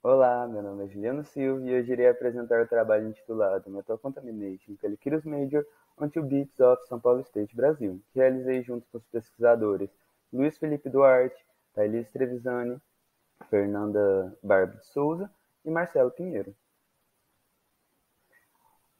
Olá, meu nome é Juliano Silva e hoje irei apresentar o trabalho intitulado Metal Contamination Calicyrus Major on Two Bits of São Paulo State, Brasil, que realizei junto com os pesquisadores Luiz Felipe Duarte, Thailys Trevisani, Fernanda Barba de Souza e Marcelo Pinheiro.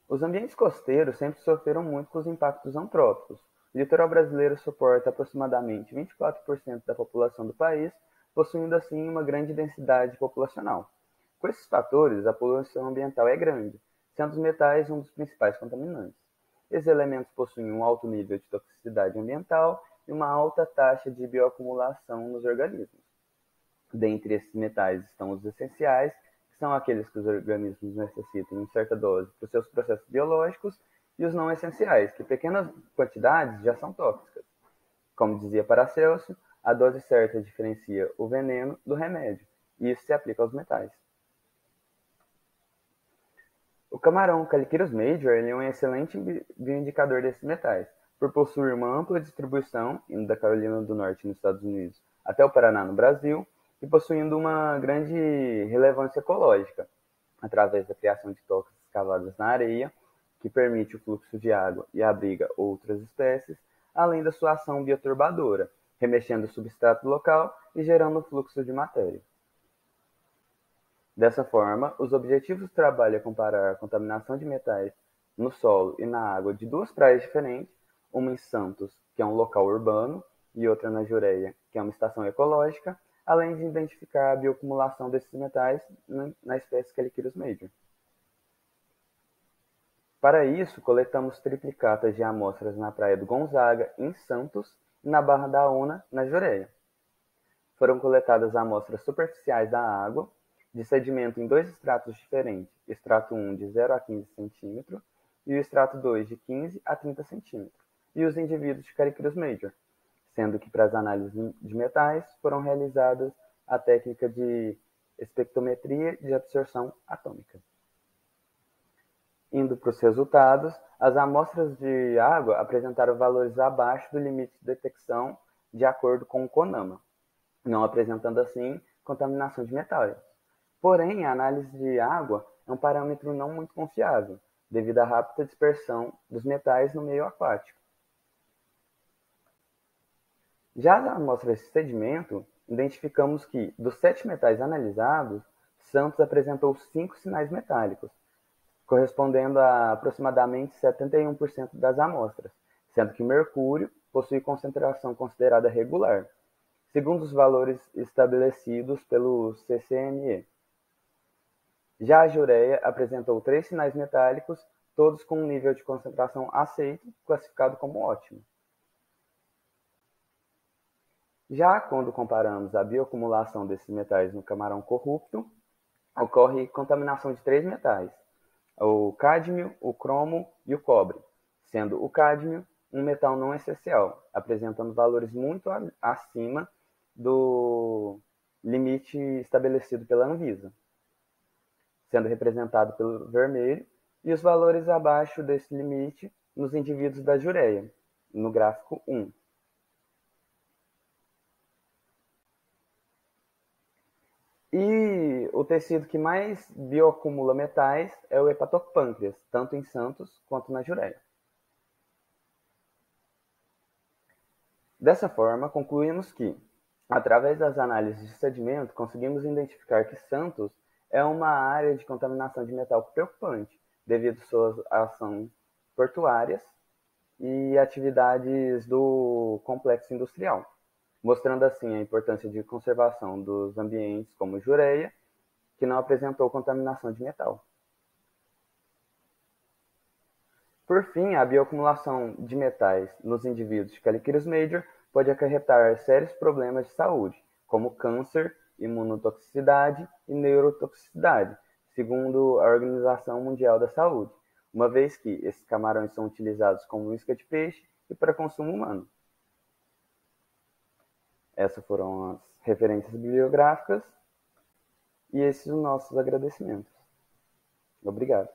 Os ambientes costeiros sempre sofreram muito com os impactos antrópicos. O litoral brasileiro suporta aproximadamente 24% da população do país, possuindo assim uma grande densidade populacional. Com esses fatores, a poluição ambiental é grande, sendo os metais um dos principais contaminantes. Esses elementos possuem um alto nível de toxicidade ambiental e uma alta taxa de bioacumulação nos organismos. Dentre esses metais estão os essenciais, que são aqueles que os organismos necessitam em certa dose para os seus processos biológicos, e os não essenciais, que pequenas quantidades já são tóxicas. Como dizia Paracelso, a dose certa diferencia o veneno do remédio, e isso se aplica aos metais. O camarão Calicyrus major é um excelente bioindicador desses metais, por possuir uma ampla distribuição, indo da Carolina do Norte nos Estados Unidos até o Paraná no Brasil, e possuindo uma grande relevância ecológica, através da criação de tocas escavadas na areia, que permite o fluxo de água e abriga outras espécies, além da sua ação bioturbadora, remexendo o substrato local e gerando fluxo de matéria. Dessa forma, os objetivos do trabalho é comparar a contaminação de metais no solo e na água de duas praias diferentes, uma em Santos, que é um local urbano, e outra na Jureia, que é uma estação ecológica, além de identificar a bioacumulação desses metais na espécie Calicyrus major. Para isso, coletamos triplicatas de amostras na Praia do Gonzaga, em Santos, e na Barra da Ona, na Jureia. Foram coletadas amostras superficiais da água, de sedimento em dois estratos diferentes, extrato 1 de 0 a 15 cm e o extrato 2 de 15 a 30 cm, e os indivíduos de Calicyrus major, sendo que para as análises de metais foram realizadas a técnica de espectrometria de absorção atômica. Indo para os resultados, as amostras de água apresentaram valores abaixo do limite de detecção de acordo com o CONAMA, não apresentando assim contaminação de metais. Porém, a análise de água é um parâmetro não muito confiável, devido à rápida dispersão dos metais no meio aquático. Já as amostras de sedimento, identificamos que, dos 7 metais analisados, Santos apresentou 5 sinais metálicos, correspondendo a aproximadamente 71% das amostras, sendo que mercúrio possui concentração considerada regular, segundo os valores estabelecidos pelo CCME. Já a Jureia apresentou 3 sinais metálicos, todos com um nível de concentração aceito, classificado como ótimo. Já quando comparamos a bioacumulação desses metais no camarão corrupto, ocorre contaminação de 3 metais, o cádmio, o cromo e o cobre, sendo o cádmio um metal não essencial, apresentando valores muito acima do limite estabelecido pela Anvisa, sendo representado pelo vermelho, e os valores abaixo desse limite nos indivíduos da Jureia, no gráfico 1. E o tecido que mais bioacumula metais é o hepatopâncreas, tanto em Santos quanto na Jureia. Dessa forma, concluímos que, através das análises de sedimento, conseguimos identificar que Santos é uma área de contaminação de metal preocupante, devido às suas ações portuárias e atividades do complexo industrial, mostrando assim a importância de conservação dos ambientes como Jureia, que não apresentou contaminação de metal. Por fim, a bioacumulação de metais nos indivíduos de Calicyrus major pode acarretar sérios problemas de saúde, como câncer, imunotoxicidade e neurotoxicidade, segundo a Organização Mundial da Saúde, uma vez que esses camarões são utilizados como isca de peixe e para consumo humano. Essas foram as referências bibliográficas e esses os nossos agradecimentos. Obrigado.